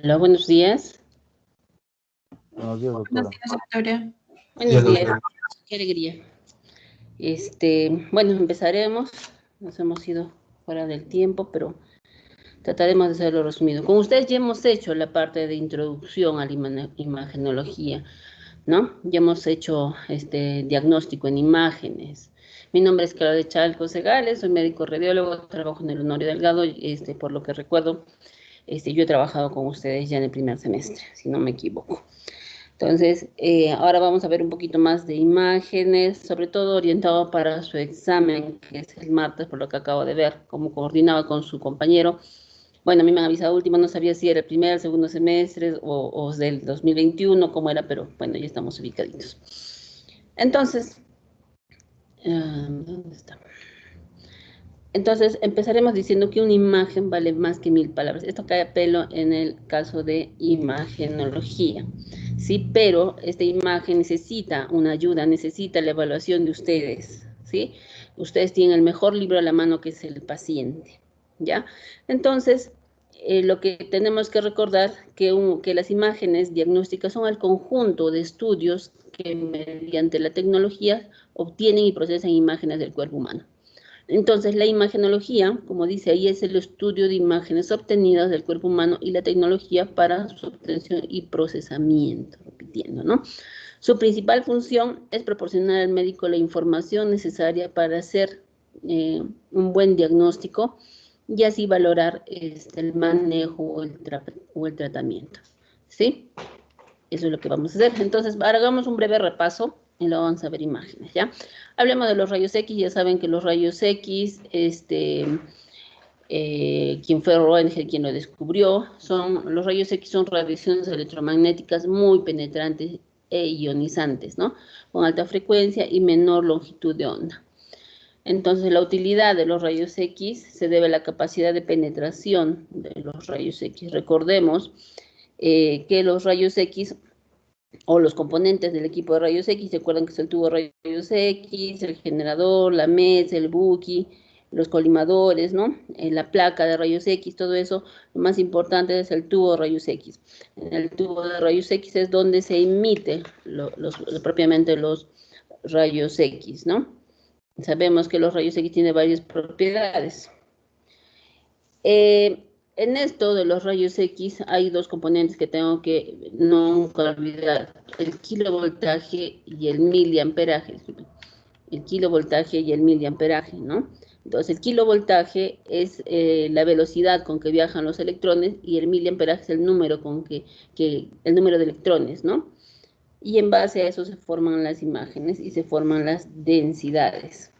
Hola, buenos días. Buenos días, Buenos doctora. días, doctora. Buenos días. Qué alegría. Bueno, empezaremos. Nos hemos ido fuera del tiempo, pero trataremos de hacerlo resumido. Con ustedes ya hemos hecho la parte de introducción a la imagenología, ¿no? Ya hemos hecho este diagnóstico en imágenes. Mi nombre es Claudia Chalco Segales, soy médico radiólogo, trabajo en el Honorio Delgado, por lo que recuerdo, yo he trabajado con ustedes ya en el primer semestre, si no me equivoco. Entonces, ahora vamos a ver un poquito más de imágenes, sobre todo orientado para su examen, que es el martes, por lo que acabo de ver, cómo coordinaba con su compañero. Bueno, a mí me han avisado último, no sabía si era el primer, el segundo semestre o del 2021, cómo era, pero bueno, ya estamos ubicaditos. Entonces, ¿dónde está? Entonces, empezaremos diciendo que una imagen vale más que 1000 palabras. Esto cae a pelo en el caso de imagenología, ¿sí? Pero esta imagen necesita una ayuda, necesita la evaluación de ustedes, ¿sí? Ustedes tienen el mejor libro a la mano, que es el paciente, ¿ya? Entonces, lo que tenemos que recordar que las imágenes diagnósticas son el conjunto de estudios que mediante la tecnología obtienen y procesan imágenes del cuerpo humano. Entonces, la imagenología, como dice ahí, es el estudio de imágenes obtenidas del cuerpo humano y la tecnología para su obtención y procesamiento, repitiendo, ¿no? Su principal función es proporcionar al médico la información necesaria para hacer un buen diagnóstico y así valorar el manejo o el tratamiento, ¿sí? Eso es lo que vamos a hacer. Entonces, hagamos un breve repaso y luego vamos a ver imágenes, ¿ya? Hablemos de los rayos X. Ya saben que los rayos X, quien fue Röntgen quien lo descubrió, los rayos X son radiaciones electromagnéticas muy penetrantes e ionizantes, ¿no? Con alta frecuencia y menor longitud de onda. Entonces, la utilidad de los rayos X se debe a la capacidad de penetración de los rayos X. Recordemos que los rayos X o los componentes del equipo de rayos X, ¿se acuerdan que es el tubo de rayos X, el generador, la mesa, el buki, los colimadores, ¿no? La placa de rayos X, todo eso, lo más importante es el tubo de rayos X. En el tubo de rayos X es donde se emite propiamente los rayos X, ¿no? Sabemos que los rayos X tienen varias propiedades. En esto de los rayos X hay dos componentes que tengo que nunca olvidar: el kilovoltaje y el miliamperaje. El kilovoltaje y el miliamperaje, ¿no? Entonces, el kilovoltaje es la velocidad con que viajan los electrones y el miliamperaje es el número el número de electrones, ¿no? Y en base a eso se forman las imágenes y se forman las densidades.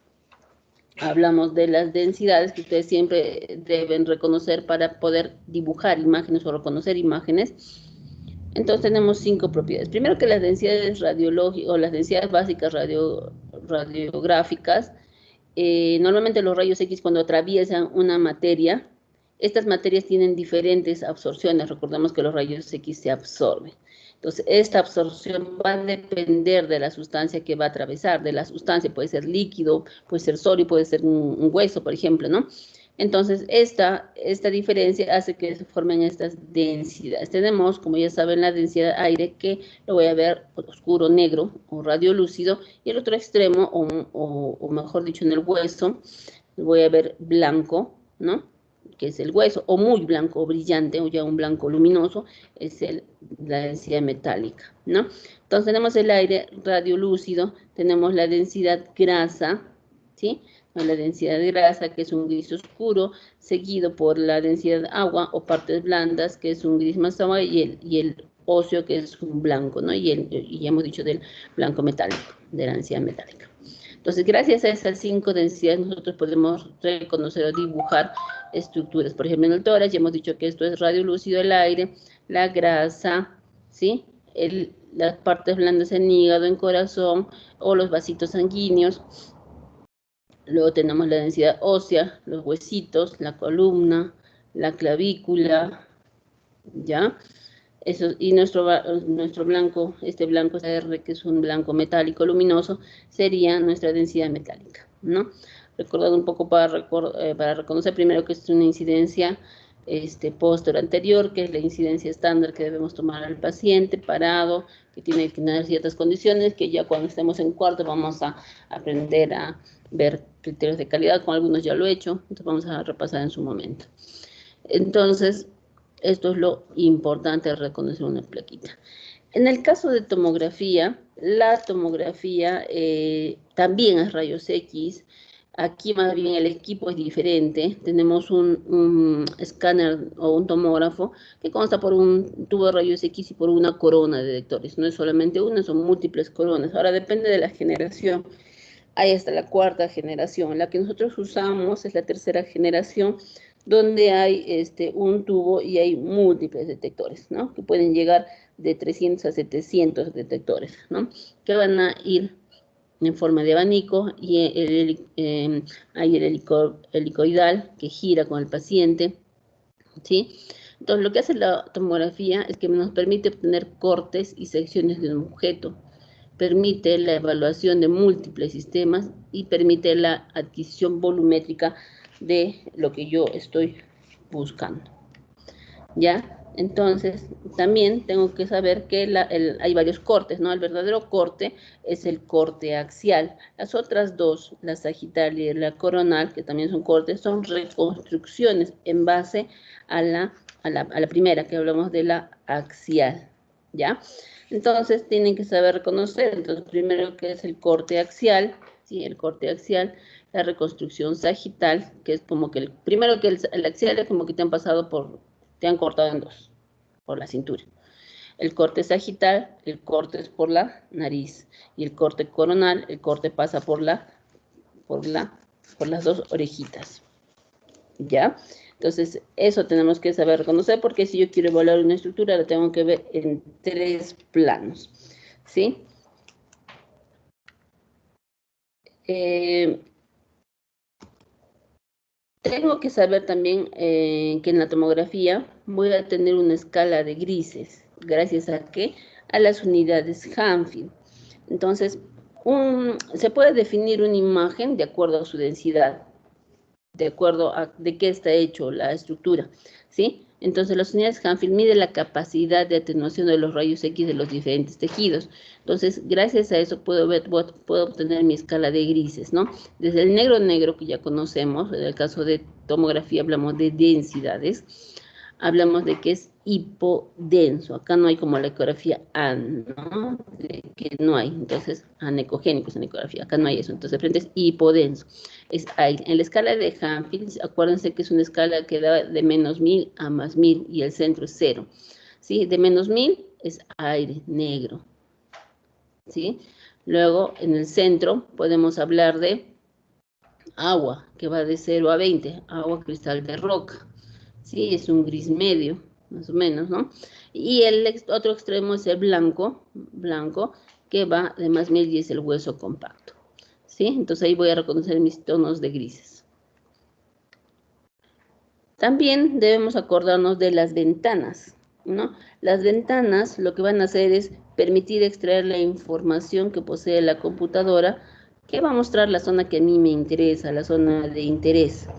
Hablamos de las densidades que ustedes siempre deben reconocer para poder dibujar imágenes o reconocer imágenes. Entonces tenemos 5 propiedades. Primero, que las densidades radiológicas o las densidades básicas radiográficas, normalmente los rayos X, cuando atraviesan una materia, estas materias tienen diferentes absorciones. Recordemos que los rayos X se absorben. Entonces, esta absorción va a depender de la sustancia que va a atravesar. De la sustancia puede ser líquido, puede ser sólido, puede ser un hueso, por ejemplo, ¿no? Entonces, esta diferencia hace que se formen estas densidades. Tenemos, como ya saben, la densidad aire, que lo voy a ver oscuro, negro o radiolúcido, y el otro extremo, o mejor dicho, en el hueso, lo voy a ver blanco, ¿no? Que es el hueso, o muy blanco o brillante, o ya un blanco luminoso, es la densidad metálica, ¿no? Entonces tenemos el aire radiolúcido, tenemos la densidad grasa, ¿sí? La densidad de grasa, que es un gris oscuro, seguido por la densidad agua o partes blandas, que es un gris más suave, y el óseo, que es un blanco, ¿no? Y ya hemos dicho del blanco metálico, de la densidad metálica. Entonces, gracias a esas 5 densidades, nosotros podemos reconocer o dibujar estructuras. Por ejemplo, en el tórax ya hemos dicho que esto es radiolúcido, el aire, la grasa, ¿sí? Las partes blandas en hígado, en corazón, o los vasitos sanguíneos. Luego tenemos la densidad ósea, los huesitos, la columna, la clavícula, ¿ya? Eso, y nuestro blanco, este blanco R, que es un blanco metálico luminoso, sería nuestra densidad metálica, ¿no? Recordad un poco para reconocer primero que es una incidencia póster anterior, que es la incidencia estándar que debemos tomar al paciente parado, que tiene que tener ciertas condiciones, que ya cuando estemos en cuarto vamos a aprender a ver criterios de calidad, con algunos ya lo he hecho, entonces vamos a repasar en su momento. Entonces, esto es lo importante de reconocer una plaquita. En el caso de tomografía, la tomografía también es rayos X. Aquí más bien el equipo es diferente. Tenemos un escáner o un tomógrafo que consta por un tubo de rayos X y por una corona de detectores. No es solamente una, son múltiples coronas. Ahora depende de la generación. Hay hasta la cuarta generación. La que nosotros usamos es la tercera generación, donde hay un tubo y hay múltiples detectores, ¿no? Que pueden llegar de 300 a 700 detectores, ¿no? Que van a ir en forma de abanico y hay el helicoidal que gira con el paciente, ¿sí? Entonces, lo que hace la tomografía es que nos permite obtener cortes y secciones de un objeto, permite la evaluación de múltiples sistemas y permite la adquisición volumétrica de lo que yo estoy buscando, ¿ya? Entonces, también tengo que saber que hay varios cortes, ¿no? El verdadero corte es el corte axial. Las otras dos, la sagital y la coronal, que también son cortes, son reconstrucciones en base a la primera, que hablamos de la axial, ¿ya? Entonces, tienen que saber reconocer, entonces, primero que es el corte axial, ¿sí? El corte axial, la reconstrucción sagital, que es como que primero que el axial es como que te han cortado en dos, por la cintura. El corte sagital, el corte es por la nariz. Y el corte coronal, el corte pasa por las dos orejitas. ¿Ya? Entonces, eso tenemos que saber reconocer, porque si yo quiero evaluar una estructura, la tengo que ver en 3 planos. ¿Sí? Tengo que saber también que en la tomografía voy a tener una escala de grises. ¿Gracias a qué? A las unidades Hanfield. Entonces, se puede definir una imagen de acuerdo a su densidad, de acuerdo a de qué está hecho la estructura, ¿sí? Entonces, las unidades Hanfield miden la capacidad de atenuación de los rayos X de los diferentes tejidos. Entonces, gracias a eso puedo obtener mi escala de grises, ¿no? Desde el negro, que ya conocemos, en el caso de tomografía hablamos de densidades, hablamos de que es hipodenso. Acá no hay como la ecografía ¿no? Que no hay. Entonces, anecogénico es en ecografía. Acá no hay eso. Entonces, frente es hipodenso. En la escala de Hanfield, acuérdense que es una escala que da de -1000 a +1000 y el centro es 0. ¿Sí? De -1000 es aire negro. ¿Sí? Luego, en el centro podemos hablar de agua, que va de 0 a 20. Agua cristal de roca. ¿Sí? Es un gris medio, más o menos, ¿no? Y el otro extremo es el blanco, que va de +1000 y es el hueso compacto. ¿Sí? Entonces ahí voy a reconocer mis tonos de grises. También debemos acordarnos de las ventanas, ¿no? Las ventanas lo que van a hacer es permitir extraer la información que posee la computadora, que va a mostrar la zona que a mí me interesa, la zona de interés.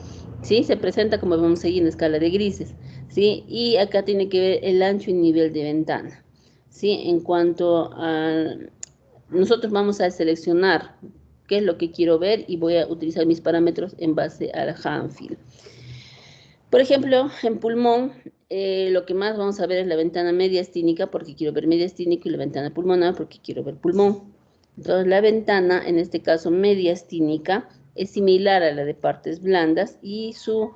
¿Sí? Se presenta como vamos a seguir en escala de grises, ¿sí? Y acá tiene que ver el ancho y nivel de ventana, ¿sí? En cuanto a... Nosotros vamos a seleccionar qué es lo que quiero ver y voy a utilizar mis parámetros en base al Hanfield. Por ejemplo, en pulmón, lo que más vamos a ver es la ventana mediastínica, porque quiero ver mediastínico, y la ventana pulmonar, porque quiero ver pulmón. Entonces, la ventana, en este caso mediastínica, es similar a la de partes blandas y su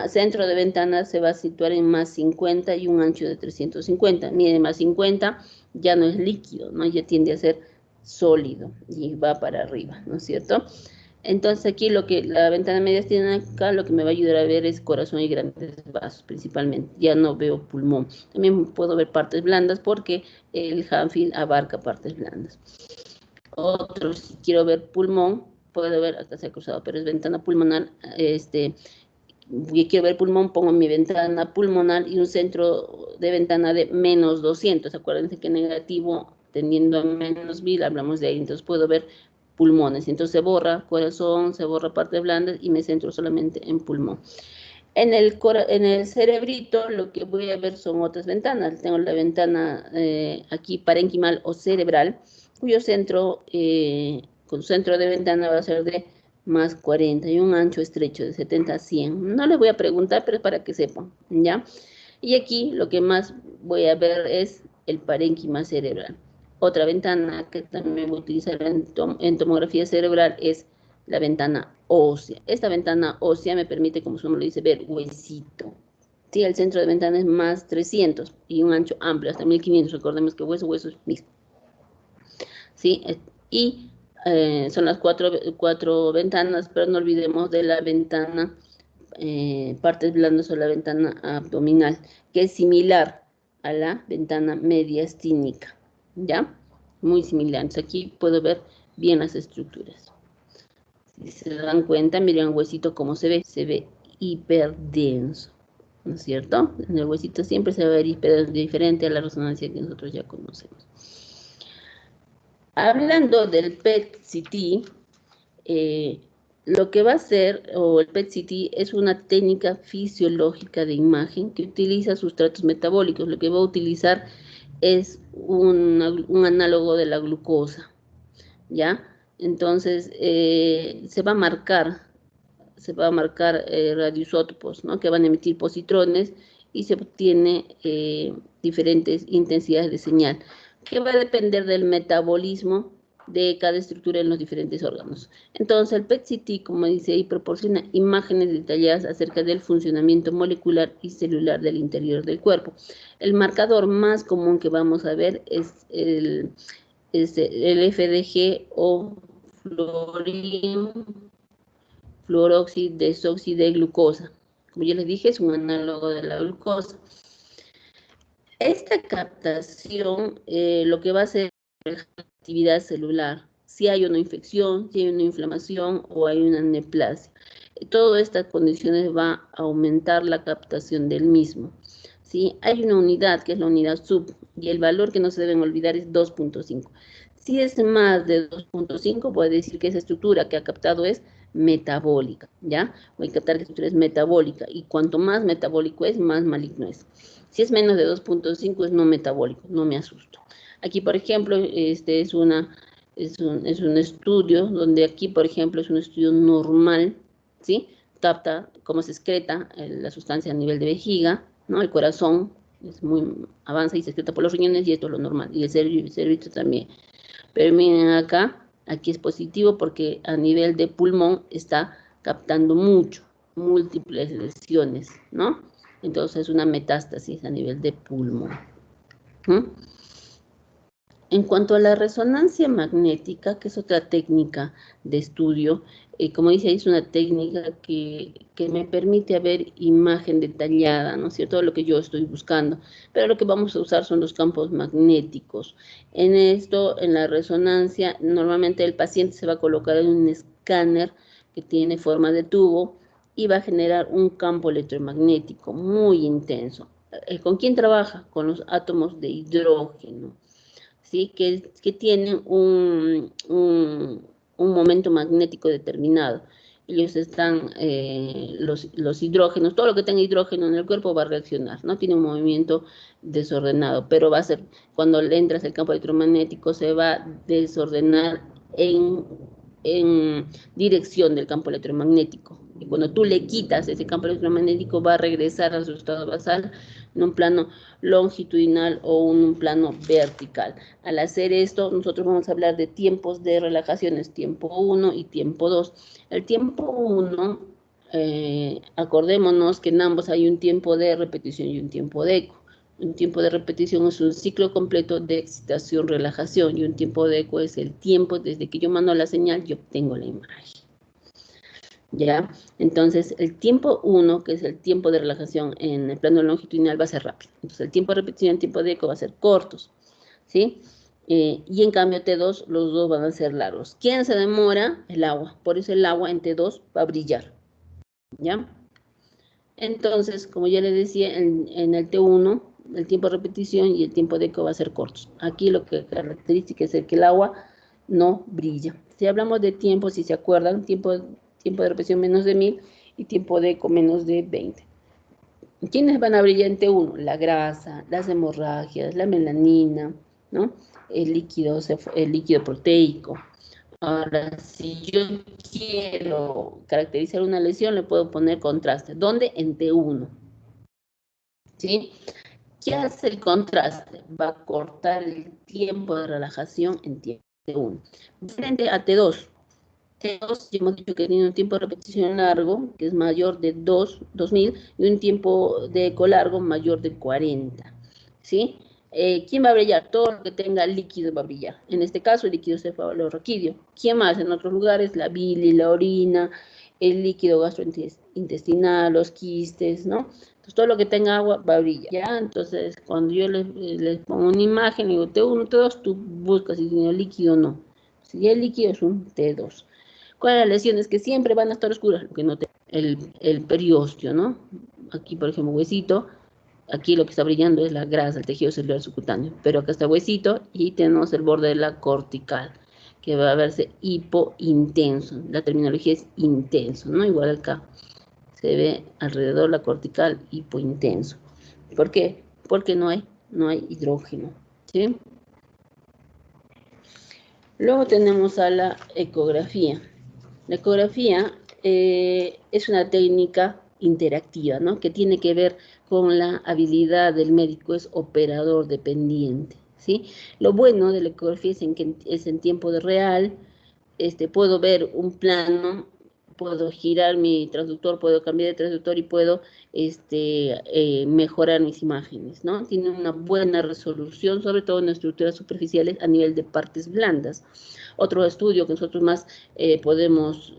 centro de ventana se va a situar en +50 y un ancho de 350. Miren, +50 ya no es líquido, ¿no? Ya tiende a ser sólido y va para arriba, ¿no es cierto? Entonces aquí la ventana mediastínica lo que me va a ayudar a ver es corazón y grandes vasos principalmente. Ya no veo pulmón. También puedo ver partes blandas porque el Hanfield abarca partes blandas. Otro, si quiero ver pulmón, puedo ver, acá se ha cruzado, pero es ventana pulmonar, y quiero ver pulmón, pongo mi ventana pulmonar y un centro de ventana de -200. Acuérdense que negativo tendiendo a -1000, hablamos de ahí, entonces puedo ver pulmones. Entonces se borra corazón, se borra partes blandas y me centro solamente en pulmón. En el cerebrito lo que voy a ver son otras ventanas. Tengo la ventana aquí parenquimal o cerebral, cuyo centro, con centro de ventana va a ser de más 40 y un ancho estrecho de 70 a 100. No les voy a preguntar, pero es para que sepan, ¿ya? Y aquí lo que más voy a ver es el parénquima cerebral. Otra ventana que también voy a utilizar en tomografía cerebral es la ventana ósea. Esta ventana ósea me permite, como su nombre lo dice, ver huesito. Sí, el centro de ventana es más 300 y un ancho amplio, hasta 1500. Recordemos que hueso es mismo. ¿Sí? Y son las cuatro ventanas, pero no olvidemos de la ventana, partes blandas o la ventana abdominal, que es similar a la ventana mediastínica, ¿ya? Muy similar. Entonces aquí puedo ver bien las estructuras. Si se dan cuenta, miren el huesito cómo se ve hiperdenso, ¿no es cierto? En el huesito siempre se va a ver hiperdenso, diferente a la resonancia que nosotros ya conocemos. Hablando del PET-CT, lo que va a hacer, o el PET-CT, es una técnica fisiológica de imagen que utiliza sustratos metabólicos. Lo que va a utilizar es un análogo de la glucosa, ¿ya? Entonces, se va a marcar radioisótopos, ¿no? Que van a emitir positrones y se obtiene diferentes intensidades de señal, que va a depender del metabolismo de cada estructura en los diferentes órganos. Entonces, el PET-CT, como dice ahí, proporciona imágenes detalladas acerca del funcionamiento molecular y celular del interior del cuerpo. El marcador más común que vamos a ver es el FDG o fluoróxido desóxido de glucosa. Como ya les dije, es un análogo de la glucosa. Esta captación lo que va a hacer es la actividad celular, si hay una infección, si hay una inflamación o hay una neoplasia. Todas estas condiciones va a aumentar la captación del mismo. ¿Sí? Hay una unidad que es la unidad sub y el valor que no se deben olvidar es 2.5. Si es más de 2.5, puede decir que esa estructura que ha captado es metabólica, ¿ya? Voy a captar que la estructura es metabólica y cuanto más metabólico es, más maligno es. Si es menos de 2.5 es no metabólico, no me asusto. Aquí, por ejemplo, este es un estudio donde aquí, por ejemplo, es un estudio normal, ¿sí? Capta cómo se excreta la sustancia a nivel de vejiga, ¿no? El corazón avanza y se excreta por los riñones y esto es lo normal. Y el cerebro también. Pero miren acá, aquí es positivo porque a nivel de pulmón está captando múltiples lesiones, ¿no? Entonces es una metástasis a nivel de pulmón. En cuanto a la resonancia magnética, que es otra técnica de estudio, como dice ahí, es una técnica que me permite ver imagen detallada, ¿no es cierto?, lo que yo estoy buscando, pero lo que vamos a usar son los campos magnéticos. En esto, en la resonancia, normalmente el paciente se va a colocar en un escáner que tiene forma de tubo y va a generar un campo electromagnético muy intenso. ¿Con quién trabaja? Con los átomos de hidrógeno. ¿Sí? Que tienen un momento magnético determinado. Ellos están, los hidrógenos, todo lo que tenga hidrógeno en el cuerpo va a reaccionar, ¿no? Tiene un movimiento desordenado, pero va a ser, cuando le entras al campo electromagnético, se va a desordenar en dirección del campo electromagnético. Y cuando tú le quitas ese campo electromagnético, va a regresar a su estado basal en un plano longitudinal o en un plano vertical. Al hacer esto, nosotros vamos a hablar de tiempos de relajaciones, tiempo 1 y tiempo 2. El tiempo 1, acordémonos que en ambos hay un tiempo de repetición y un tiempo de eco. Un tiempo de repetición es un ciclo completo de excitación-relajación y un tiempo de eco es el tiempo desde que yo mando la señal y obtengo la imagen. ¿Ya? Entonces, el tiempo 1, que es el tiempo de relajación en el plano longitudinal, va a ser rápido. Entonces, el tiempo de repetición y el tiempo de eco va a ser cortos, ¿sí? Y en cambio, T2, los dos van a ser largos. ¿Quién se demora? El agua. Por eso el agua en T2 va a brillar, ¿ya? Entonces, como ya les decía, en el T1, el tiempo de repetición y el tiempo de eco va a ser cortos. Aquí lo que caracteriza es que el agua no brilla. Si hablamos de tiempo, si se acuerdan, tiempo de repetición menos de 1000 y tiempo D con menos de 20. ¿Quiénes van a brillar en T1? La grasa, las hemorragias, la melanina, ¿no? El líquido proteico. Ahora, si yo quiero caracterizar una lesión, le puedo poner contraste. ¿Dónde? En T1. ¿Sí? ¿Qué hace el contraste? Va a cortar el tiempo de relajación en T1. Frente a T2. T2, ya hemos dicho que tiene un tiempo de repetición largo, que es mayor de 2000, y un tiempo de eco largo mayor de 40. ¿Sí? ¿Quién va a brillar? Todo lo que tenga líquido va a brillar. En este caso, el líquido cefalorraquídeo. ¿Quién más? En otros lugares, la bilis, la orina, el líquido gastrointestinal, los quistes, ¿no? Entonces, todo lo que tenga agua va a brillar, ¿ya? Entonces, cuando yo les pongo una imagen, digo T1, T2, tú buscas si tiene líquido o no. Si el líquido es un T2. ¿Cuáles son las lesiones que siempre van a estar oscuras? Lo que no el periósteo, ¿no? Aquí, por ejemplo, huesito. Aquí lo que está brillando es la grasa, el tejido celular subcutáneo. Pero acá está huesito y tenemos el borde de la cortical, que va a verse hipointenso. La terminología es intenso, ¿no? Igual acá se ve alrededor la cortical hipointenso. ¿Por qué? Porque no hay hidrógeno, ¿sí? Luego tenemos a la ecografía. La ecografía es una técnica interactiva, ¿no? Que tiene que ver con la habilidad del médico, es operador dependiente, ¿sí? Lo bueno de la ecografía es que es en tiempo de real, puedo ver un plano, puedo girar mi transductor, puedo cambiar de transductor y puedo mejorar mis imágenes, ¿no? Tiene una buena resolución, sobre todo en estructuras superficiales a nivel de partes blandas. Otro estudio que nosotros más podemos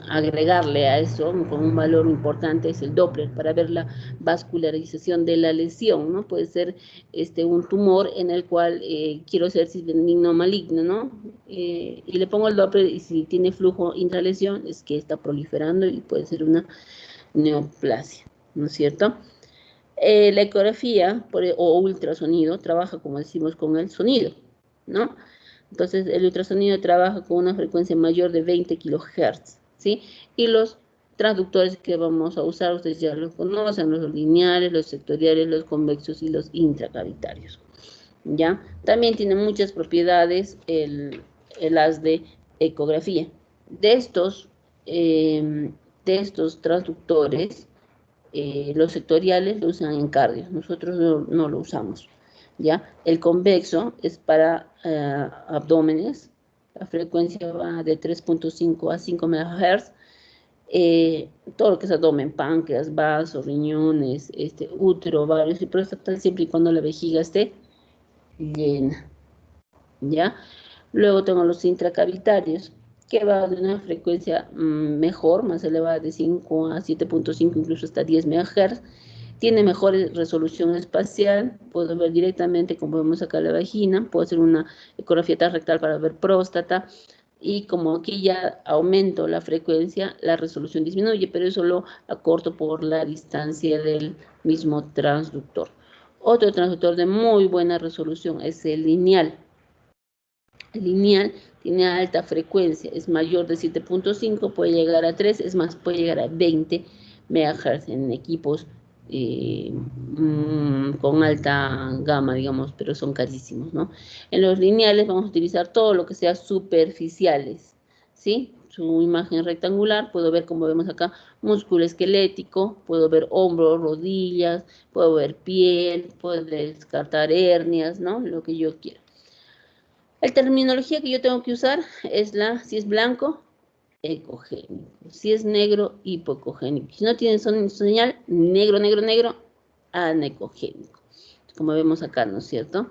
agregarle a eso con un valor importante es el Doppler, para ver la vascularización de la lesión, ¿no? Puede ser un tumor en el cual quiero saber si es benigno o maligno, ¿no? Y le pongo el Doppler y si tiene flujo intralesión es que está proliferando y puede ser una neoplasia, ¿no es cierto? La ecografía o ultrasonido trabaja, como decimos, con el sonido, ¿no? Entonces, el ultrasonido trabaja con una frecuencia mayor de 20 kHz, ¿sí? Y los transductores que vamos a usar, ustedes ya los conocen, los lineales, los sectoriales, los convexos y los intracavitarios, ¿ya? También tiene muchas propiedades el haz de ecografía. De estos transductores, los sectoriales lo usan en cardio, nosotros no lo usamos, ¿ya? El convexo es para abdómenes, la frecuencia va de 3.5 a 5 MHz, todo lo que es abdomen, páncreas, vasos, riñones, útero, ovarios y próstata, siempre y cuando la vejiga esté llena, ¿ya? Luego tengo los intracavitarios, que va de una frecuencia mejor, más elevada de 5 a 7.5, incluso hasta 10 MHz. Tiene mejor resolución espacial, puedo ver directamente, como vemos acá, la vagina, puedo hacer una ecografía transrectal para ver próstata, y como aquí ya aumento la frecuencia, la resolución disminuye, pero eso lo acorto por la distancia del mismo transductor. Otro transductor de muy buena resolución es el lineal. El lineal tiene alta frecuencia, es mayor de 7.5, puede llegar a 3, es más, puede llegar a 20 MHz en equipos con alta gama, digamos, pero son carísimos, ¿no? En los lineales vamos a utilizar todo lo que sea superficiales, ¿sí? Su imagen rectangular, puedo ver, como vemos acá, músculo esquelético, puedo ver hombros, rodillas, puedo ver piel, puedo descartar hernias, ¿no? Lo que yo quiera. La terminología que yo tengo que usar es si es blanco, ecogénico. Si es negro, hipoecogénico. Si no tiene señal, negro, negro, negro, anecogénico. Como vemos acá, ¿no es cierto?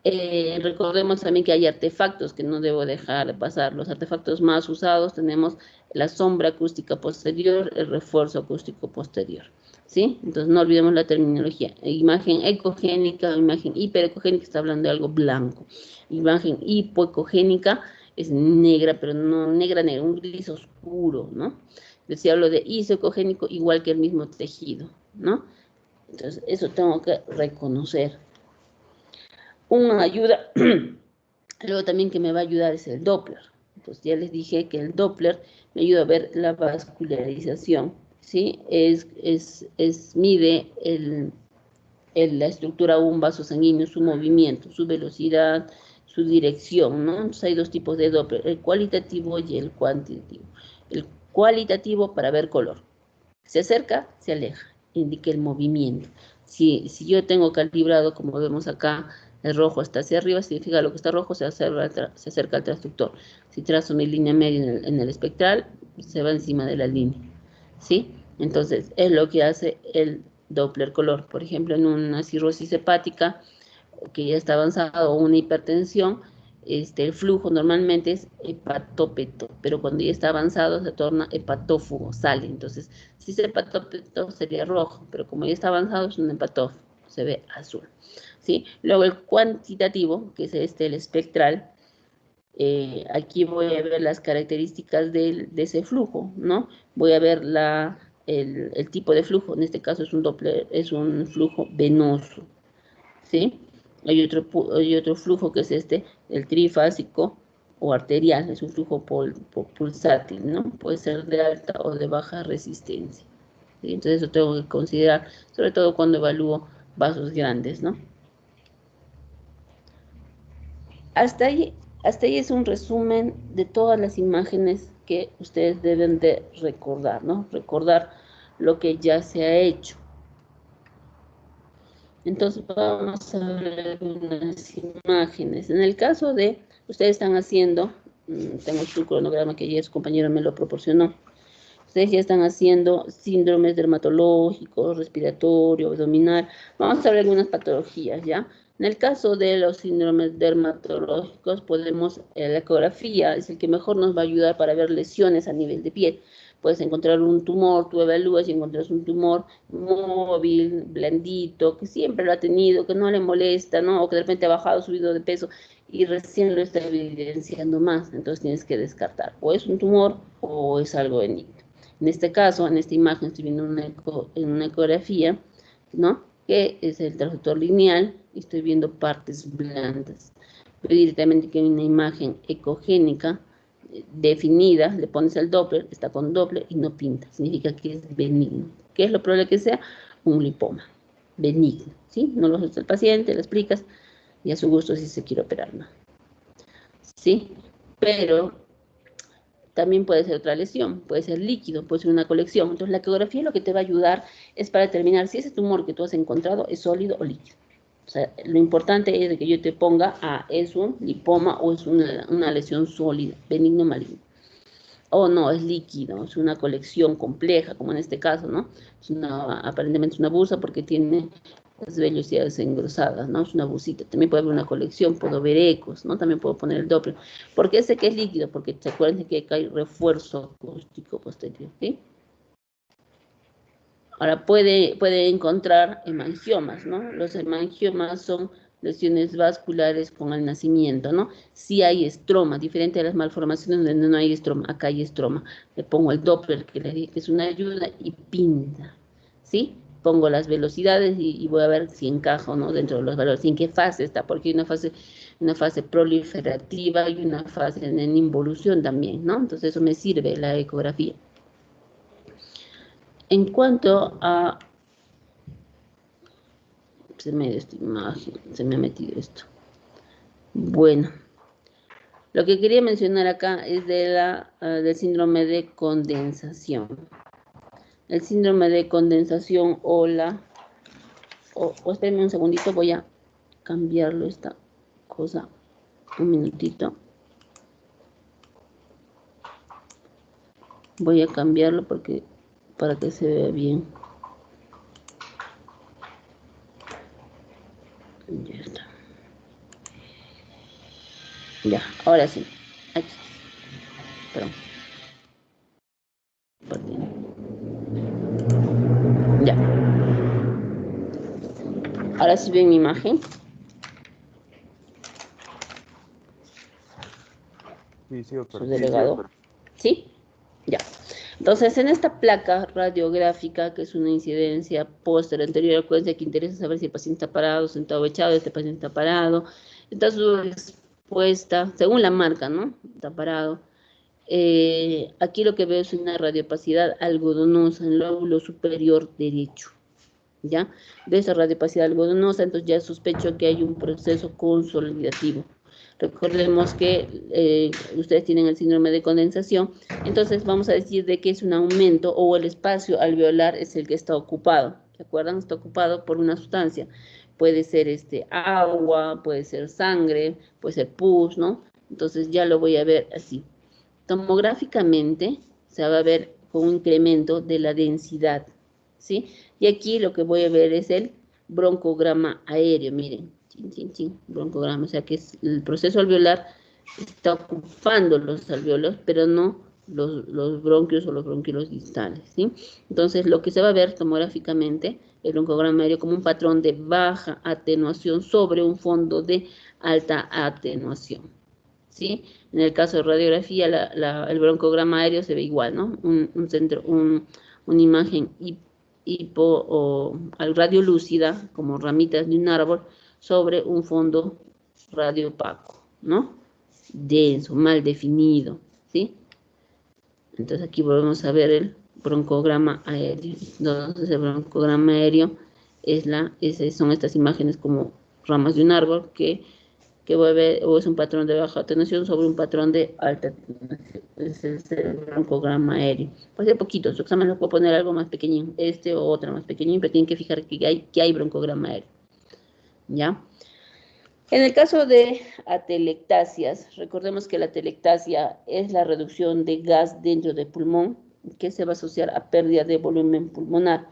Recordemos también que hay artefactos que no debo dejar de pasar. Los artefactos más usados tenemos la sombra acústica posterior, el refuerzo acústico posterior, ¿sí? Entonces no olvidemos la terminología. Imagen ecogénica, imagen hiperecogénica, está hablando de algo blanco. Imagen hipoecogénica es negra, pero no negra, negra, un gris oscuro, ¿no? Si hablo de isoecogénico, igual que el mismo tejido, ¿no? Entonces eso tengo que reconocer. Una ayuda, luego también que me va a ayudar es el Doppler. Entonces ya les dije que el Doppler me ayuda a ver la vascularización, ¿sí? Mide la estructura de un vaso sanguíneo, su movimiento, su velocidad, su dirección, ¿no? Entonces hay dos tipos de Doppler, el cualitativo y el cuantitativo. El cualitativo para ver color. Se acerca, se aleja, indica el movimiento. Si yo tengo calibrado, como vemos acá, el rojo está hacia arriba, significa lo que está rojo se acerca al transductor. Si trazo mi línea media en el espectral, se va encima de la línea, ¿sí? Entonces, es lo que hace el Doppler color. Por ejemplo, en una cirrosis hepática, que ya está avanzado, o una hipertensión, el flujo normalmente es hepatópeto, pero cuando ya está avanzado se torna hepatófugo, sale. Entonces, si es hepatópeto sería rojo, pero como ya está avanzado es un hepatófugo, se ve azul, ¿sí? Luego el cuantitativo, que es el espectral, aquí voy a ver las características de ese flujo, ¿no? Voy a ver el tipo de flujo, en este caso es un flujo venoso, ¿sí? Hay otro flujo que es el trifásico o arterial, es un flujo pulsátil, ¿no? Puede ser de alta o de baja resistencia, ¿sí? Entonces eso tengo que considerar, sobre todo cuando evalúo vasos grandes, ¿no? Hasta ahí es un resumen de todas las imágenes que ustedes deben de recordar, ¿no? Recordar lo que ya se ha hecho. Entonces vamos a ver unas imágenes. En el caso de, ustedes están haciendo, tengo su cronograma que ayer su compañero me lo proporcionó. Ustedes ya están haciendo síndromes dermatológicos, respiratorio, abdominal. Vamos a ver algunas patologías, ¿ya? En el caso de los síndromes dermatológicos, la ecografía es el que mejor nos va a ayudar para ver lesiones a nivel de piel. Puedes encontrar un tumor, tú evalúas y encuentras un tumor móvil, blandito, que siempre lo ha tenido, que no le molesta, ¿no? O que de repente ha bajado, subido de peso y recién lo está evidenciando más. Entonces tienes que descartar. O es un tumor o es algo benigno. En este caso, en esta imagen, estoy viendo en una ecografía, ¿no? Que es el transductor lineal y estoy viendo partes blandas. Pero directamente que hay una imagen ecogénica definida, le pones el Doppler, está con Doppler y no pinta, significa que es benigno. ¿Qué es lo probable que sea? Un lipoma benigno, ¿sí? No lo asusta el paciente, le explicas y a su gusto si se quiere operar, ¿no? ¿Sí? Pero también puede ser otra lesión, puede ser líquido, puede ser una colección. Entonces la ecografía lo que te va a ayudar es para determinar si ese tumor que tú has encontrado es sólido o líquido. O sea, lo importante es de que yo te ponga, es un lipoma o es una lesión sólida, benigno maligno. O no, es líquido, es una colección compleja, como en este caso, ¿no? Aparentemente es una bursa porque tiene las vellosidades engrosadas, ¿no? Es una busita. También puede haber una colección, puedo ver ecos, ¿no? También puedo poner el Doppler. ¿Por qué sé que es líquido? Porque se acuerdan que hay refuerzo acústico posterior, ¿sí? Ahora puede encontrar hemangiomas, ¿no? Los hemangiomas son lesiones vasculares con el nacimiento, ¿no? Sí hay estroma, diferente a las malformaciones donde no hay estroma, acá hay estroma. Le pongo el Doppler, que les dije que es una ayuda, y pinta, ¿sí? Pongo las velocidades y voy a ver si encaja o no dentro de los valores, en qué fase está, porque hay una fase proliferativa y una fase en involución también, ¿no? Entonces eso me sirve la ecografía. En cuanto a... se me ha metido esto. Bueno, lo que quería mencionar acá es del síndrome de condensación. El síndrome de condensación espérenme un segundito, voy a cambiarlo esta cosa, un minutito. Voy a cambiarlo para que se vea bien. Ya está. Ya, ahora sí. Aquí. Perdón. Ya. Ahora sí ven mi imagen. Sí, sí, Su pero delegado. ¿Sí? Ya. Entonces, en esta placa radiográfica, que es una incidencia póster anterior, acuérdense que interesa saber si el paciente está parado, sentado o echado, este paciente está parado, está expuesta, según la marca, ¿no? Está parado. Aquí lo que veo es una radiopacidad algodonosa en el lóbulo superior derecho, ¿ya? De esa radiopacidad algodonosa, entonces ya sospecho que hay un proceso consolidativo. Recordemos que ustedes tienen el síndrome de condensación, entonces vamos a decir de que es un aumento o el espacio alveolar es el que está ocupado, ¿se acuerdan? Está ocupado por una sustancia, puede ser agua, puede ser sangre, puede ser pus, ¿no? Entonces ya lo voy a ver así. Tomográficamente se va a ver con un incremento de la densidad, ¿sí? Y aquí lo que voy a ver es el broncograma aéreo, miren, chin, chin, chin, broncograma, o sea que el proceso alveolar está ocupando los alveolos, pero no los bronquios o los bronquiolos distales, ¿sí? Entonces, lo que se va a ver tomográficamente, el broncograma aéreo como un patrón de baja atenuación sobre un fondo de alta atenuación, ¿sí? En el caso de radiografía, el broncograma aéreo se ve igual, ¿no? Una imagen hipo o al radiolúcida, como ramitas de un árbol, sobre un fondo radiopaco, ¿no? Denso, mal definido, ¿sí? Entonces aquí volvemos a ver el broncograma aéreo. Entonces el broncograma aéreo son estas imágenes como ramas de un árbol que vuelve, o es un patrón de baja atenuación sobre un patrón de alta atenuación. Ese es el broncograma aéreo. Puede ser poquito, su examen lo puedo poner algo más pequeñín, o otro más pequeñín, pero tienen que fijar que hay broncograma aéreo, ¿ya? En el caso de atelectasias, recordemos que la atelectasia es la reducción de gas dentro del pulmón que se va a asociar a pérdida de volumen pulmonar.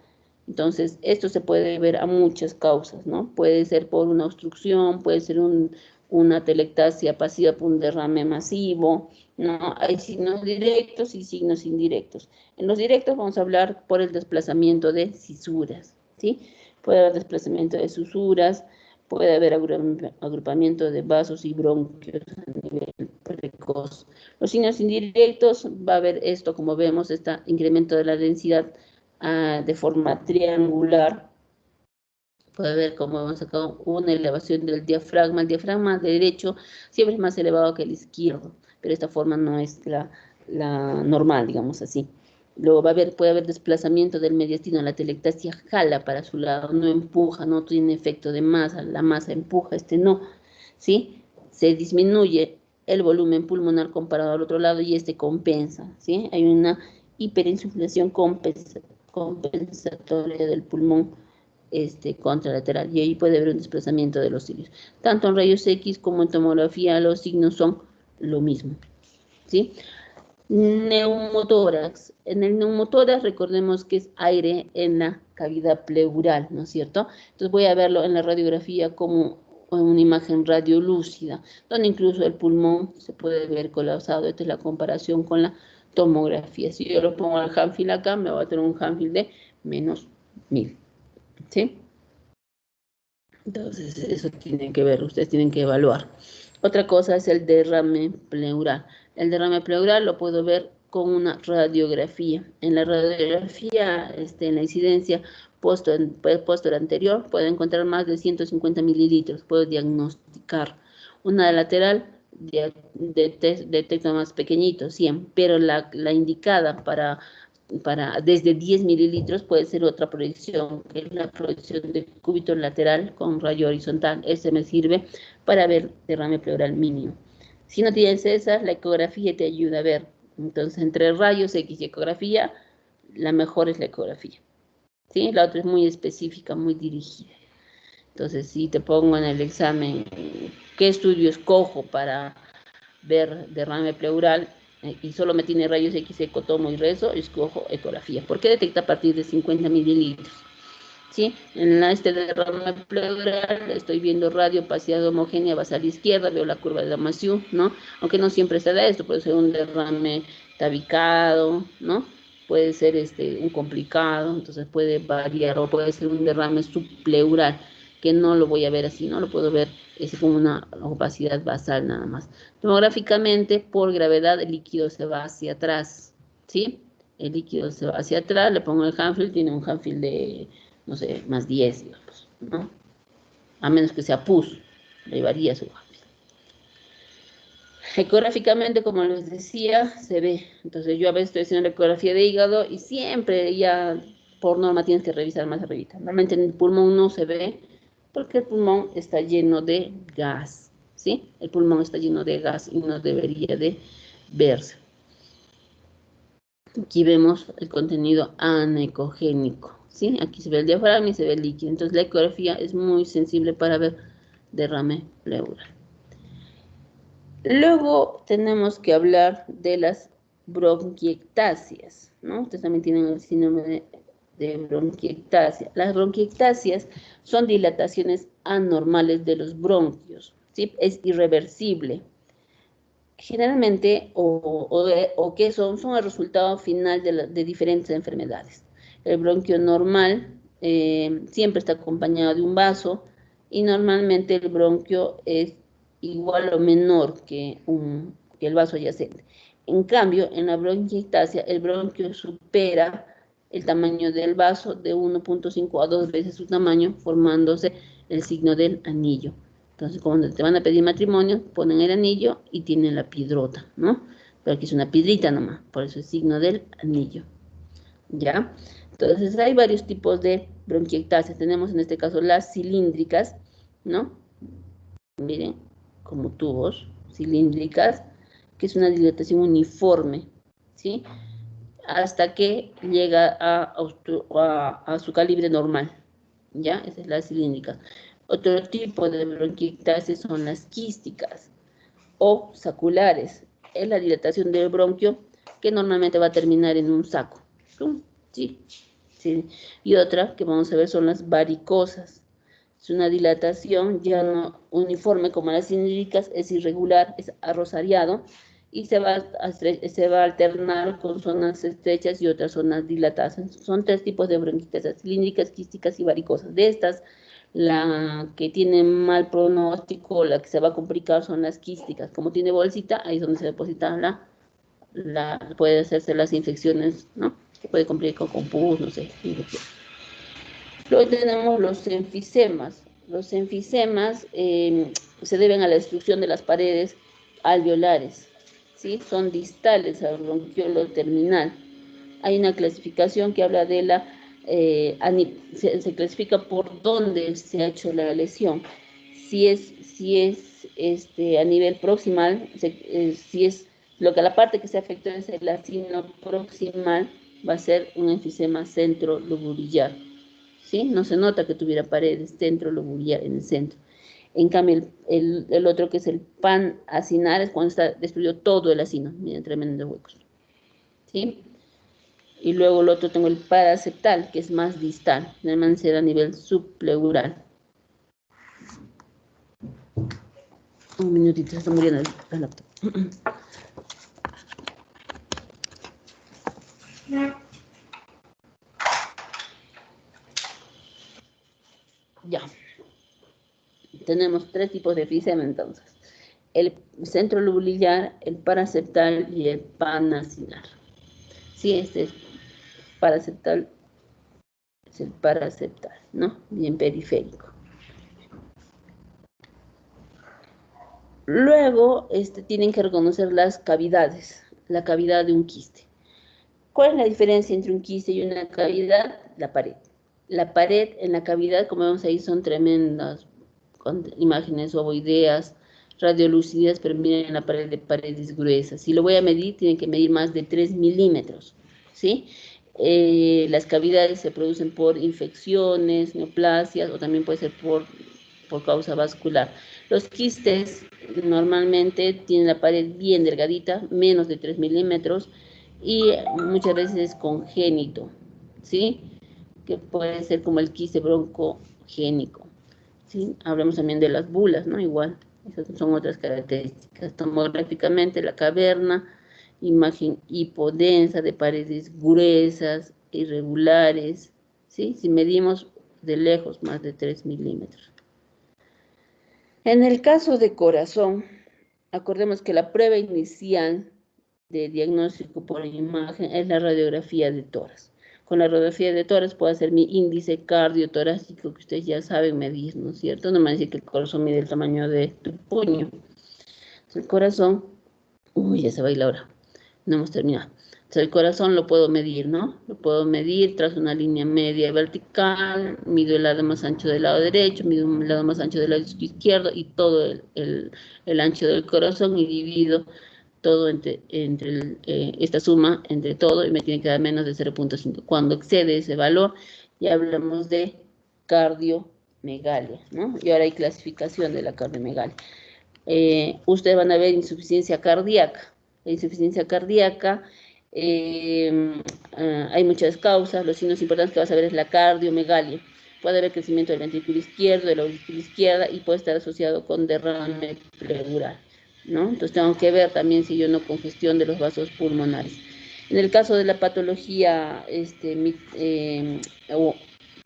Entonces, esto se puede ver a muchas causas, ¿no? Puede ser por una obstrucción, puede ser una atelectasia pasiva por un derrame masivo, ¿no? Hay signos directos y signos indirectos. En los directos vamos a hablar por el desplazamiento de cisuras, ¿sí? Puede haber desplazamiento de susuras, puede haber agrupamiento de vasos y bronquios a nivel precoz. Los signos indirectos, va a haber esto, como vemos, este incremento de la densidad de forma triangular. Puede haber, como hemos sacado, una elevación del diafragma. El diafragma derecho siempre es más elevado que el izquierdo, pero esta forma no es la normal, digamos así. Luego puede haber desplazamiento del mediastino, la atelectasia jala para su lado, no empuja, no tiene efecto de masa, la masa empuja, no, ¿sí? Se disminuye el volumen pulmonar comparado al otro lado y compensa, ¿sí? Hay una hiperinsuflación compensatoria del pulmón contralateral y ahí puede haber un desplazamiento de los cilios. Tanto en rayos X como en tomografía los signos son lo mismo, ¿sí? Neumotórax. En el neumotórax recordemos que es aire en la cavidad pleural, ¿no es cierto? Entonces voy a verlo en la radiografía como una imagen radiolúcida, donde incluso el pulmón se puede ver colapsado. Esta es la comparación con la tomografía. Si yo lo pongo al Hanfield acá, me va a tener un Hanfield de menos 1000, ¿sí? Entonces eso tienen que ver, ustedes tienen que evaluar. Otra cosa es el derrame pleural. El derrame pleural lo puedo ver con una radiografía. En la radiografía, en la incidencia posterior anterior, puedo encontrar más de 150 mililitros. Puedo diagnosticar. Una lateral detecta más pequeñito, 100, pero la indicada para desde 10 mililitros puede ser otra proyección, que es la proyección de cúbito lateral con rayo horizontal. Ese me sirve para ver derrame pleural mínimo. Si no tienes esas, la ecografía te ayuda a ver. Entonces, entre rayos X y ecografía, la mejor es la ecografía, ¿sí? La otra es muy específica, muy dirigida. Entonces, si te pongo en el examen qué estudio escojo para ver derrame pleural y solo me tiene rayos X, ecotomo y rezo, escojo ecografía, porque detecta a partir de 50 mililitros. ¿Sí? En derrame pleural estoy viendo radiopacidad homogénea basal izquierda, veo la curva de Damasio, ¿no? Aunque no siempre se da esto, puede ser un derrame tabicado, ¿no? Puede ser un complicado, entonces puede variar, o puede ser un derrame subpleural, que no lo voy a ver así, no lo puedo ver como una opacidad basal nada más. Tomográficamente, por gravedad, el líquido se va hacia atrás, ¿sí? El líquido se va hacia atrás, le pongo el Hanfield, tiene un Hanfield de, no sé, más 10, digamos, ¿no? A menos que sea pus, le varía su Hanfield. Ecográficamente, como les decía, se ve. Entonces, yo a veces estoy haciendo la ecografía de hígado y siempre ya por norma tienes que revisar más arriba. Normalmente en el pulmón no se ve porque el pulmón está lleno de gas, ¿sí? El pulmón está lleno de gas y no debería de verse. Aquí vemos el contenido anecogénico, ¿sí? Aquí se ve el diafragma y se ve el líquido. Entonces, la ecografía es muy sensible para ver derrame pleural. Luego tenemos que hablar de las bronquiectasias, ¿no? Ustedes también tienen el síndrome de bronquiectasia. Las bronquiectasias son dilataciones anormales de los bronquios, ¿sí? Es irreversible. Generalmente, o que son el resultado final de diferentes enfermedades. El bronquio normal siempre está acompañado de un vaso y normalmente el bronquio es igual o menor que el vaso adyacente. En cambio, en la bronquiectasia, el bronquio supera el tamaño del vaso de 1.5 a 2 veces su tamaño, formándose el signo del anillo. Entonces, cuando te van a pedir matrimonio, ponen el anillo y tienen la piedrota, ¿no? Pero aquí es una piedrita nomás, por eso es signo del anillo, ¿ya? Entonces, hay varios tipos de bronquiectasias. Tenemos en este caso las cilíndricas, ¿no? Miren, como tubos cilíndricas, que es una dilatación uniforme, ¿sí? Hasta que llega a su calibre normal, ¿ya? Esa es la cilíndrica. Otro tipo de bronquiectasias son las quísticas o saculares. Es la dilatación del bronquio que normalmente va a terminar en un saco. ¿Sí? Sí. Y otra que vamos a ver son las varicosas. Es una dilatación ya no uniforme como las cilíndricas, es irregular, es arrosariado y se va a alternar con zonas estrechas y otras zonas dilatadas. Son 3 tipos de bronquiectasias: cilíndricas, quísticas y varicosas. De estas, la que tiene mal pronóstico, la que se va a complicar son las quísticas. Como tiene bolsita, ahí es donde se deposita puede hacerse las infecciones, ¿no? Que puede complicar con pus, no sé, infección. Luego tenemos los enfisemas. Los enfisemas se deben a la destrucción de las paredes alveolares, ¿sí? Son distales al bronquiolo terminal. Hay una clasificación que habla de se clasifica por dónde se ha hecho la lesión. Si es a nivel proximal, si es la parte que se afectó es el acino proximal, va a ser un enfisema centrolobular, ¿sí? No se nota que tuviera paredes centrolobular en el centro. En cambio, el otro que es el panacinar es cuando está destruido todo el acino, miren, tremendos huecos, ¿sí? Y luego el otro tengo el paraseptal, que es más distal, normalmente será a nivel subpleural. Un minutito, se está muriendo el laptop. Ya. Tenemos 3 tipos de enfisema entonces. El centrolobular, el paraseptal y el panacinar. Sí, este es paraseptal, es el paraseptal, ¿no? Bien periférico. Luego, tienen que reconocer las cavidades, la cavidad de un quiste. ¿Cuál es la diferencia entre un quiste y una cavidad? La pared. La pared en la cavidad, como vemos ahí, son tremendas, con imágenes ovoideas, radiolucidas, pero miren en la pared de paredes gruesas. Si lo voy a medir, tienen que medir más de 3 milímetros, ¿sí? Las cavidades se producen por infecciones, neoplasias, o también puede ser por causa vascular. Los quistes normalmente tienen la pared bien delgadita, menos de 3 milímetros, y muchas veces es congénito, ¿sí? Que puede ser como el quiste broncogénico, ¿sí? Hablamos también de las bulas, ¿no? Igual, esas son otras características. Tomográficamente, la caverna, imagen hipodensa de paredes gruesas, irregulares, ¿sí? Si medimos de lejos más de 3 milímetros. En el caso de corazón, acordemos que la prueba inicial de diagnóstico por imagen es la radiografía de tórax. Con la radiografía de tórax puedo hacer mi índice cardiotorácico, que ustedes ya saben medir, ¿no es cierto? No me dice que el corazón mide el tamaño de tu puño. El corazón Uy, ya se va a ir la hora. No hemos terminado. Entonces, el corazón lo puedo medir, ¿no? Lo puedo medir tras una línea media vertical, mido el lado más ancho del lado derecho, mido el lado más ancho del lado izquierdo y todo el ancho del corazón y divido todo esta suma entre todo y me tiene que dar menos de 0,5. Cuando excede ese valor, ya hablamos de cardiomegalia, ¿no? Y ahora hay clasificación de la cardiomegalia. Ustedes van a ver insuficiencia cardíaca. La insuficiencia cardíaca, hay muchas causas. Los signos importantes que vas a ver es la cardiomegalia. Puede haber crecimiento del ventrículo izquierdo, de la aurícula izquierda y puede estar asociado con derrame pleural, ¿no? Entonces tengo que ver también si yo no congestión de los vasos pulmonares. En el caso de la patología,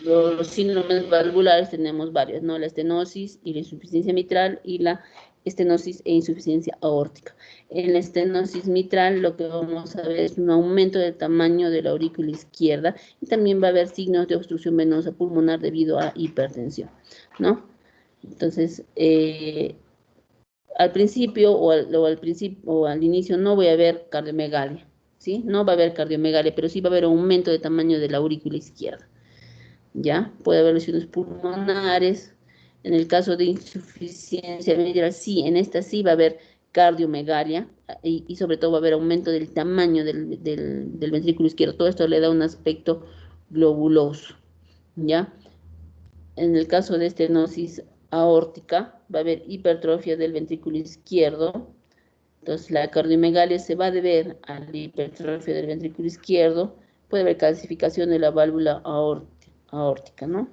los síndromes valvulares tenemos varias, ¿no? La estenosis y la insuficiencia mitral y la estenosis e insuficiencia aórtica. En la estenosis mitral lo que vamos a ver es un aumento del tamaño de la aurícula izquierda y también va a haber signos de obstrucción venosa pulmonar debido a hipertensión, ¿no? Entonces, al principio o al inicio no voy a ver cardiomegalia, ¿sí? No va a haber cardiomegalia, pero sí va a haber aumento de tamaño de la aurícula izquierda, ¿ya? Puede haber lesiones pulmonares. En el caso de insuficiencia mitral, sí, en esta sí va a haber cardiomegalia y sobre todo va a haber aumento del tamaño del ventrículo izquierdo. Todo esto le da un aspecto globuloso, ¿ya? En el caso de estenosis aórtica, va a haber hipertrofia del ventrículo izquierdo. Entonces, la cardiomegalia se va a deber a la hipertrofia del ventrículo izquierdo. Puede haber calcificación de la válvula aórtica, ¿no?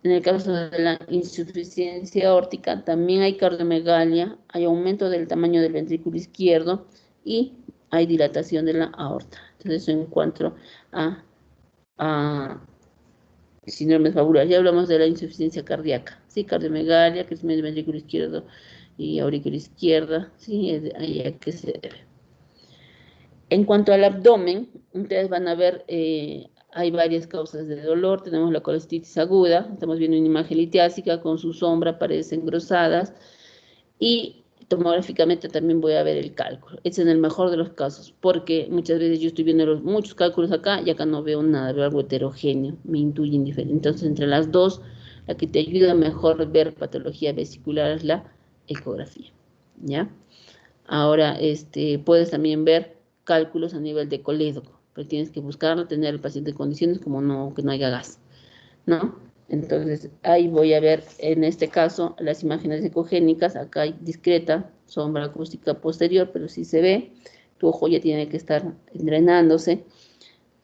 En el caso de la insuficiencia aórtica, también hay cardiomegalia, hay aumento del tamaño del ventrículo izquierdo y hay dilatación de la aorta. Entonces, eso en cuanto a síndromes valvulares. Ya hablamos de la insuficiencia cardíaca, ¿sí? Cardiomegalia, crecimiento del ventrículo izquierdo y aurícula izquierda, ¿sí? Ahí a qué se debe. En cuanto al abdomen, ustedes van a ver, hay varias causas de dolor. Tenemos la colestitis aguda, estamos viendo una imagen litiásica con su sombra, paredes engrosadas, y tomográficamente también voy a ver el cálculo. Es en el mejor de los casos, porque muchas veces yo estoy viendo muchos cálculos acá y acá no veo nada, veo algo heterogéneo, me intuye indiferente. Entonces, entre las dos, la que te ayuda mejor a ver patología vesicular es la ecografía, ¿ya? Ahora, puedes también ver cálculos a nivel de colédoco, pero tienes que buscarlo, tener el paciente en condiciones como que no haya gas, ¿no? Entonces, ahí voy a ver, en este caso, las imágenes ecogénicas. Acá hay discreta sombra acústica posterior, pero sí se ve. Tu ojo ya tiene que estar drenándose.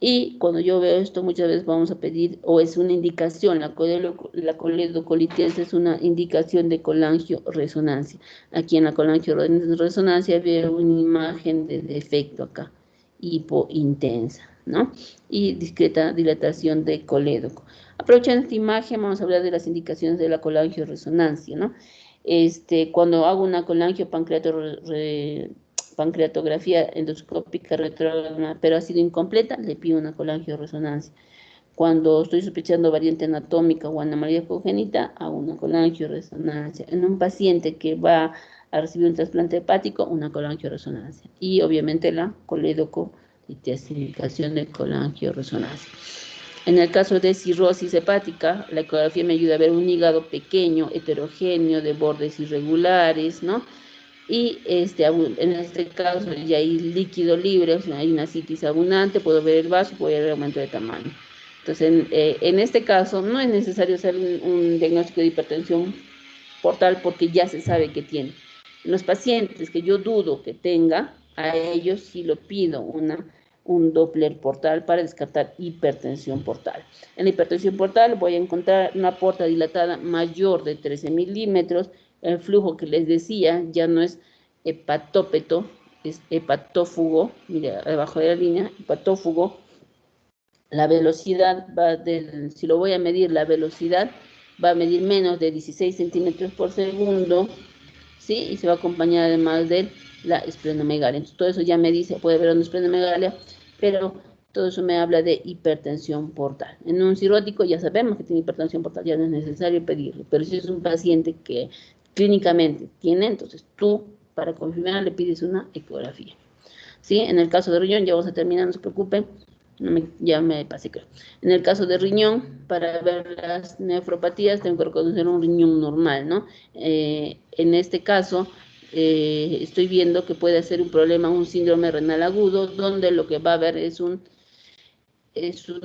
Y cuando yo veo esto, muchas veces vamos a pedir, o es una indicación, la coledocolitis es una indicación de colangioresonancia. Aquí en la colangioresonancia veo una imagen de defecto acá, hipointensa, ¿no? Y discreta dilatación de colédoco. Aprovechando esta imagen, vamos a hablar de las indicaciones de la colangioresonancia, ¿no? Cuando hago una pancreatografía endoscópica retrógrada, pero ha sido incompleta, le pido una colangioresonancia. Cuando estoy sospechando variante anatómica o anomalía congénita, hago una colangioresonancia. En un paciente que va a recibir un trasplante hepático, una colangioresonancia. Y obviamente la coledocolitis, de colangioresonancia. En el caso de cirrosis hepática, la ecografía me ayuda a ver un hígado pequeño, heterogéneo, de bordes irregulares, ¿no? Y en este caso ya hay líquido libre, o sea, hay una citis abundante, puedo ver el vaso, puedo ver el aumento de tamaño. Entonces, en este caso no es necesario hacer un diagnóstico de hipertensión portal porque ya se sabe que tiene. En los pacientes que yo dudo que tenga, a ellos sí lo pido un Doppler portal para descartar hipertensión portal. En la hipertensión portal voy a encontrar una porta dilatada mayor de 13 milímetros. El flujo que les decía ya no es hepatópeto, es hepatófugo. Mira, abajo de la línea, hepatófugo. La velocidad si lo voy a medir, la velocidad va a medir menos de 16 centímetros por segundo, ¿sí? Y se va a acompañar además de la esplenomegalia. Entonces, todo eso ya me dice, puede haber una esplenomegalia, pero todo eso me habla de hipertensión portal. En un cirrótico ya sabemos que tiene hipertensión portal, ya no es necesario pedirlo, pero si es un paciente que clínicamente tiene, entonces tú para confirmar le pides una ecografía. ¿Sí? En el caso de riñón, ya vamos a terminar, no se preocupen, ya me pasé creo. En el caso de riñón, para ver las nefropatías, tengo que reconocer un riñón normal, ¿no? En este caso, estoy viendo que puede ser un problema, un síndrome renal agudo, donde lo que va a haber es un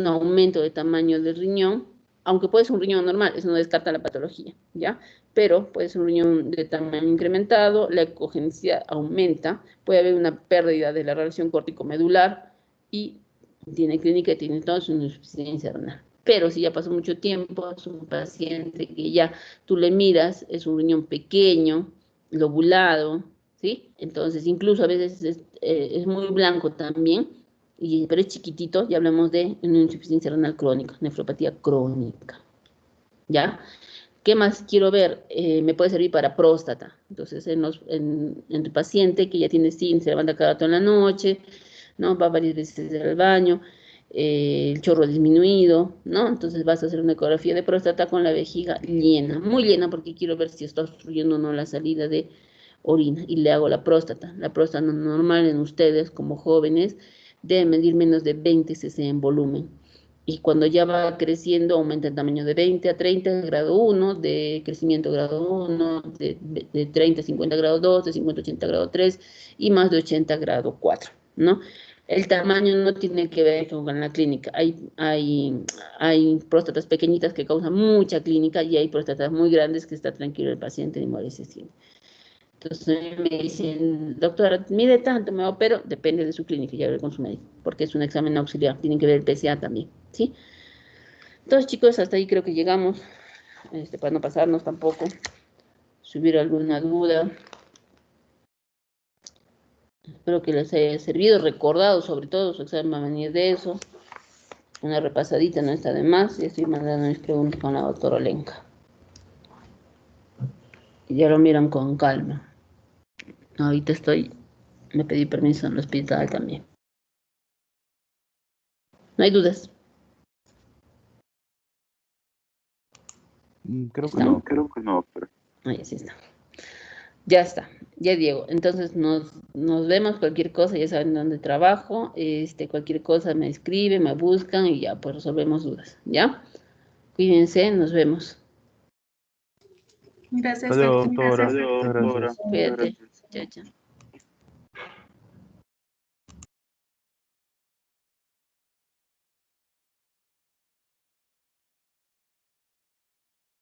aumento de tamaño del riñón, aunque puede ser un riñón normal, eso no descarta la patología, ¿ya? Pero puede ser un riñón de tamaño incrementado, la ecogenesia aumenta, puede haber una pérdida de la relación córtico-medular y tiene clínica y tiene entonces una insuficiencia renal. Pero si ya pasó mucho tiempo, es un paciente que ya tú le miras, es un riñón pequeño, lobulado, ¿sí? Entonces, incluso a veces es muy blanco también, pero es chiquitito, ya hablamos de una insuficiencia renal crónica, nefropatía crónica, ¿ya? ¿Qué más quiero ver? Me puede servir para próstata. Entonces, en tu paciente que ya tiene SIN, se levanta cada rato en la noche, ¿no? Va varias veces al baño, el chorro disminuido, ¿no? Entonces vas a hacer una ecografía de próstata con la vejiga llena, muy llena, porque quiero ver si está obstruyendo o no la salida de orina. Y le hago la próstata. La próstata normal en ustedes, como jóvenes, debe medir menos de 20 cc en volumen. Y cuando ya va creciendo, aumenta el tamaño de 20 a 30 grado 1, de crecimiento grado 1, de 30 a 50 grado 2, de 50 a 80 grado 3 y más de 80 grado 4, ¿no? El tamaño no tiene que ver con la clínica. Hay próstatas pequeñitas que causan mucha clínica y hay próstatas muy grandes que está tranquilo el paciente y muere ese síndrome. Entonces me dicen, doctora, mide tanto, me opero, depende de su clínica, ya hablé con su médico, porque es un examen auxiliar, tienen que ver el PSA también, ¿sí? Entonces, chicos, hasta ahí creo que llegamos, para no pasarnos tampoco, si hubiera alguna duda. Espero que les haya servido, recordado sobre todo su examen va a venir de eso. Una repasadita no está de más, y estoy mandando mis preguntas con la doctora Olenka. Y ya lo miran con calma. Ahorita me pedí permiso en el hospital también. No hay dudas. Creo que no. Creo que no, pero... Ahí sí está. Ya está, ya Diego. Entonces nos vemos, cualquier cosa, ya saben dónde trabajo, cualquier cosa me escriben, me buscan y ya pues resolvemos dudas, ¿ya? Cuídense, nos vemos. Gracias, Adiós, doctora. doctora. Muchas gracias. Cuídate. Chao, chao.